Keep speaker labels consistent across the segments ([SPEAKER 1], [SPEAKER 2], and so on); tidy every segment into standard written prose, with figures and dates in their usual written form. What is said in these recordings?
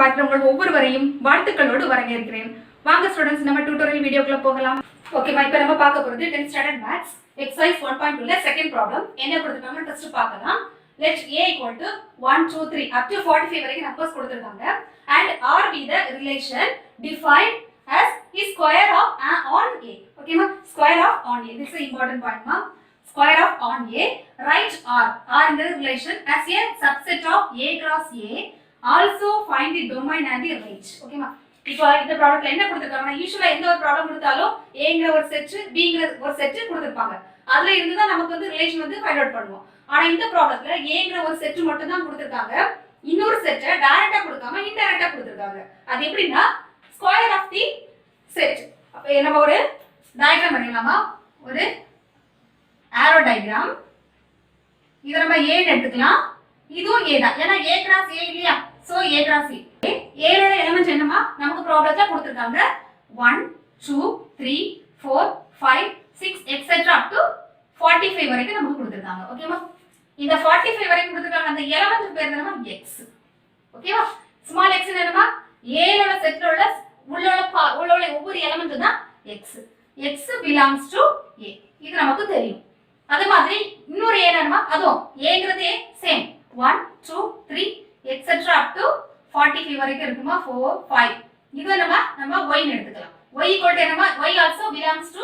[SPEAKER 1] பார்க்குற உங்கள் ஒவ்வொருவரையும் வாழ்த்துக்களோடு வரவேற்கிறேன். வாங்க ஸ்டூடெண்ட்ஸ், நம்ம டியூட்டோரியல் வீடியோக்குள்ள போகலாம். ஓகேமா, இப்போ நம்ம பார்க்க போகிறது 10th ஸ்டாண்டர்ட் மேத்ஸ் எக்ஸசைஸ் 1.2ல செகண்ட் ப்ராப்ளம். என்ன கொடுத்துருக்காங்க ஃபர்ஸ்ட் பார்க்கலாம். Let a equal to 1, 2, 3 up to 45 வரைக்கும் நம்பர்ஸ் கொடுத்துருக்காங்க. And R be the relation defined as is square of on a. ஓகேமா, square of on a. This is an important point ma. Square of on a. Write R. R in the relation as a subset of a cross a. Also find the domain and the range. ஓகேமா, இப்போ இந்த ப்ராப்ளம்ல என்ன கொடுத்திருக்காங்கன்னா, யூசுவலா எந்த ஒரு problem கொடுத்தாலும் ஏங்கற ஒரு set பிங்கற ஒரு set கொடுத்திருப்பாங்க. அதுல இருந்து தான் நமக்கு வந்து ரிலேஷன் வந்து ஃபைண்ட் அவுட் பண்ணுவோம். ஆனா இந்த ப்ராப்ளம்ல ஏங்கற ஒரு செட் மட்டும் தான் கொடுத்திருக்காங்க. இன்னொரு செட்டை டைரக்டா கொடுக்காம இன்டைரக்டா கொடுத்திருக்காங்க. அது எப்படின்னா ஸ்கொயர் ஆஃப் தி செட். அப்ப நம்ம ஒரு டயகிராம் பண்ணிடலாமா? ஒரு ஆரோ டயகிராம். இத நம்ம a ன்னு எடுத்துக்கலாம். இதுவும் a தான். ஏன்னா a கிராஸ் a இல்லையா? So a cross a. a ஓட எலிமெண்ட்ஸ் என்னமா நமக்கு ப்ராப்ளம்ல கொடுத்திருக்காங்க. 1 2 3 4 5 6 etc up to 45 வரைக்கும் நமக்கு கொடுத்திருக்காங்க. ஓகேமா, இந்த 45 வரைக்கும் கொடுத்திருக்காங்க. அந்த எலிமெண்ட் பேர் என்னமா? x. ஓகேவா, ஸ்மால் x என்னமா? a ஓட செட்ல உள்ள ஒவ்வொரு எலிமெண்ட் தான் x. x belongs to a. இது நமக்கு தெரியும். அதே மாதிரி இன்னொரு a என்னமா? அதுவும் aங்கிறது சேம் 1 2 3 etc up to 45 வரைக்கும் இருக்குமா? 4 5. இது நம்ம y ன்னு எடுத்துக்கலாம். y equal to என்னமா? y also belongs to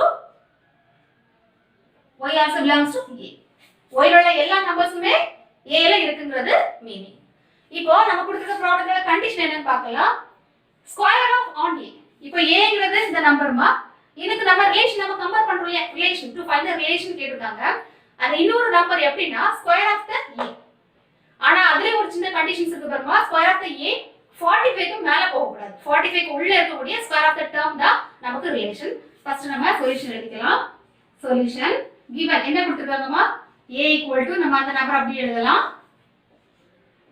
[SPEAKER 1] a. y ல எல்லா நம்பர்ஸுமே a ல இருக்குங்கிறது மீனிங். இப்போ நம்ம கொடுத்திருக்க ப்ராப்ளம்ல கண்டிஷன் என்னன்னு பார்க்கலாம். Square of an a. இப்போ aங்கிறது இந்த நம்பர்மா. இதுக்கு நம்ம ரிலேஷன் நம்ம கம்பேர் பண்றோம். Relation to find the relation கேட்டிருக்காங்க. அது இன்னொரு நம்பர் எப்படின்னா ஸ்கொயர் ஆஃப் தி a. ஆனா அதுல ஒரு சின்ன கண்டிஷன்ஸ் இருக்கு பாருங்க. ஸ்கொயர் ஆஃப் தி a 45 க்கு மேல போக கூடாது. 45 க்கு உள்ள இருக்கக்கூடிய ஸ்கொயர் ஆஃப் தி டேர்ம் தான் நமக்கு ரிலேஷன். ஃபர்ஸ்ட் நம்ம சொல்யூஷன் எழுதிக்கலாம். சொல்யூஷன் given என்ன கொடுத்திருக்காங்கமா? a equal to நம்ம அந்த நம்பர் அப்படியே எழுதலாம்.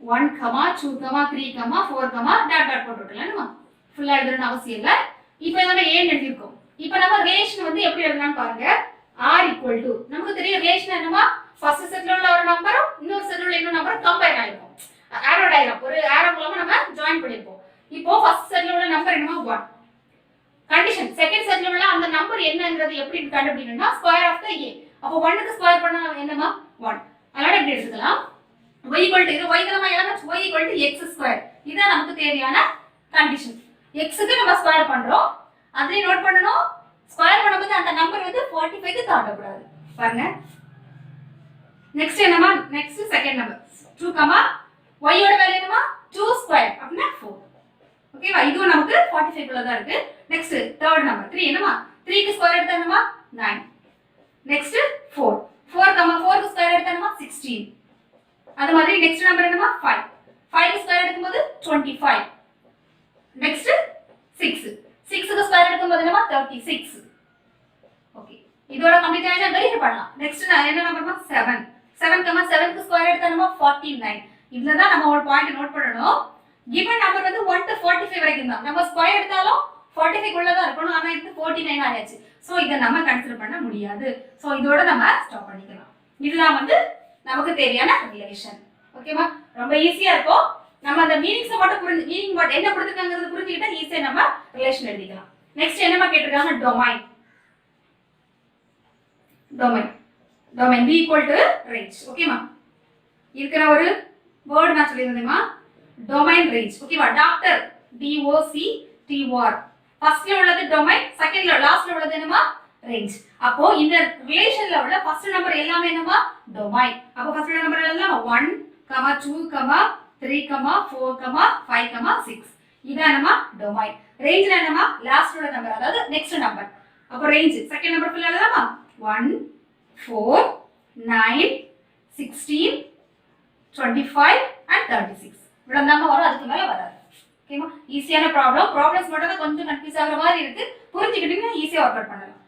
[SPEAKER 1] 1, 2, 3, 4, டாட் டாட் போட்டுக்கலாம். ஃபுல்லா எழுதணும்னு அவசியம் இல்ல. இப்போ நம்ம a ன்னு எழுதிருக்கோம். இப்போ நம்ம ரிலேஷன் வந்து எப்படி எழுதலாம்னு பாருங்க. r equal to நமக்கு தெரியும் ரிலேஷன் என்னமா? ஃபர்ஸ்ட் செட்ல உள்ள ஒரு நம்பரும் இன்னொரு செட்ல உள்ள இன்னொரு நம்பரும் கம்பேர் ஆயிருக்கும். ஆரோ டயகிராம் ஒரு ஆரோ மூலமா நம்ம ஜாயின் பண்ணிருப்போம். இப்போ ஃபர்ஸ்ட் செட்ல உள்ள நம்பர் என்னமா? 1. கண்டிஷன் செகண்ட் செட்ல உள்ள அந்த நம்பர் என்னங்கிறது எப்படி கண்டுபிடிக்கணும்னா ஸ்கொயர் ஆஃப் தி a. அப்போ 1 க்கு ஸ்கொயர் பண்ணா என்னமா? 1. அதனால இப்படி எடுத்துக்கலாம். y equal to இது y நம்ம element y equal to x2. இதான் நமக்கு தேவையான கண்டிஷன். x க்கு நம்ம ஸ்கொயர் பண்றோம். அதை நோட் பண்ணனும். ஸ்கொயர் பண்ணும்போது அந்த நம்பர் வந்து 45 க்கு தாண்ட கூடாது. பாருங்க. நெக்ஸ்ட் என்னமா? நெக்ஸ்ட் செகண்ட் நம்பர் 2, y ஓட வேல்யூ என்னமா? 2 ஸ்கொயர் அப்படினா 4. ஓகேவா, இதுவும் நமக்கு 45 குள்ள தான் இருக்கு. நெக்ஸ்ட் தேர்ட் நம்பர் 3 என்னமா? 3 க்கு ஸ்கொயர் எடுத்தா என்னமா? 9. நெக்ஸ்ட் 4 4 க்கு ஸ்கொயர் எடுத்தா என்னமா? 16. அதே மாதிரி நெக்ஸ்ட் நம்பர் என்னமா? 5 5 க்கு ஸ்கொயர் எடுக்கும்போது 25. நெக்ஸ்ட் 6 க்கு ஸ்கொயர் எடுக்கும்போது என்னமா? 36. ஓகே, இதோட கம்ப்ளீட் ஆயிடுச்சா? வெரிஃபை பண்ணலாம். நெக்ஸ்ட் என்ன நம்பர்மா? 7 7 க்கு ஸ்கொயர் எடுத்தா என்னமா? 49. இதுல தான் நம்ம ஒரு பாயிண்ட் நோட் பண்ணனும். given நம்பர் வந்து 1 to 45 வரைக்கும் தான். நம்ம ஸ்கொயர் எடுத்தாலும் 45 குள்ள தான் இருக்கணும். ஆனா இது 49 ஆயாச்சு. சோ இத நம்ம கன்சிடர் பண்ண முடியாது. சோ இதோட நம்ம ஸ்டாப் பண்ணிக்கலாம். இதுதான் வந்து நமக்கு தேவையான ரிலேஷன். ஓகேவா, ரொம்ப ஈஸியா இருக்கும். நம்ம அந்த மீனிங்ஸ் மட்டும் மீனிங் வாட் என்ன கொடுத்திருக்காங்கறது புரிஞ்சிட்டா ஈஸியா நம்ம ரிலேஷன் எழுதிக்கலாம். நெக்ஸ்ட் என்னமா கேட்டிருக்காங்க? Domain. Domain b equal to range. ஓகேமா, இருக்கிற ஒரு வேர்ட் நான் சொல்லியிருந்தேமா? Domain range. ஓகேவா, டாக்டர் DOCTOR. ஃபர்ஸ்ட்ல உள்ளது டொமைன், செகண்ட்ல லாஸ்ட்ல உள்ளது என்னமா? ரேஞ்ச். அப்போ இந்த ரிலேஷன்ல உள்ள ஃபர்ஸ்ட் நம்பர் எல்லாமே என்னமா? டொமைன். அப்போ ஃபர்ஸ்ட் நம்பர் எழுதலாம் 1, 2, 3, 4, 5, 6. இதான் என்னமா? டொமைன். ரேஞ்ச்ல என்னமா? லாஸ்ட் உள்ள நம்பர், அதாவது நெக்ஸ்ட் நம்பர். அப்போ ரேஞ்ச் செகண்ட் நம்பர் ஃபுல்லா எழுதலாமா? 1 4 9 16 25 and 36. இவ்வளவு தான் வரும், அதுக்கு மேல வராது. ஓகேமா, ஈஸியான ப்ராப்ளம்ஸ் மட்டும் தான் கொஞ்சம் கன்ஃபியூஸ் ஆகுற மாதிரி இருக்கு. புரிஞ்சுக்கிட்டீங்கன்னா ஈஸியா ஒர்க் அவுட் பண்ணலாம்.